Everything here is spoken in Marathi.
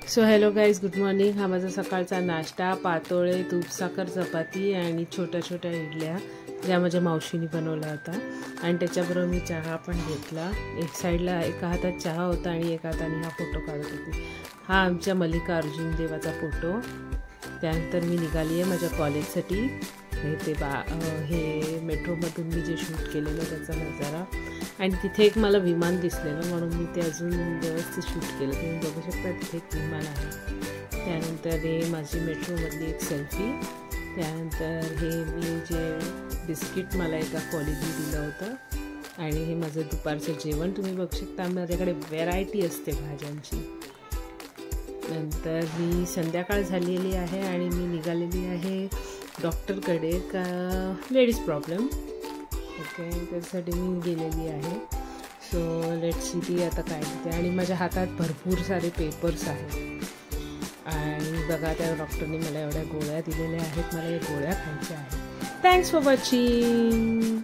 So hello guys, good morning. हा माझा सकाळचा नाश्ता. पातोळे, तूप साखर, चपाती आणि छोट्या छोट्या इडल्या ज्या माझ्या मावशीने बनवल्या होत्या. आणि त्याच्याबरोबर मी चहा पण घेतला. एक साईडला एका हातात चहा होता आणि एका हाताने हा फोटो काढत होती. हा आमच्या मल्लिकार्जुन देवाचा फोटो. त्यानंतर मी निघाली आहे माझ्या कॉलेजसाठी. हे मेट्रोमधून मी जे शूट केलेलं त्याचा नजारा. आणि तिथे एक मला विमान दिसलेलं म्हणून मी ते अजून व्यवस्थित शूट केलं. तुम्ही बघू शकता तिथे एक विमान आहे. त्यानंतर हे माझी मेट्रोमधली एक सेल्फी. त्यानंतर हे मी जे बिस्किट मला एका कॉलेजने दिलं होतं. आणि हे माझं दुपारचं जेवण तुम्ही बघू शकता. माझ्याकडे व्हेरायटी असते भाज्यांची. नंतर मी संध्याकाळ झालेली आहे आणि मी निघालेली आहे डॉक्टरकडे का लेडीज प्रॉब्लेम. ओके, त्यासाठी मी गेलेली आहे. सो लेट्स सी ती आता काय देते. आणि माझ्या हातात भरपूर सारे पेपर्स आहेत. आणि बघा त्या डॉक्टरने मला एवढ्या गोळ्या दिलेल्या आहेत. मला या गोळ्या खायच्या आहेत. Thanks for watching.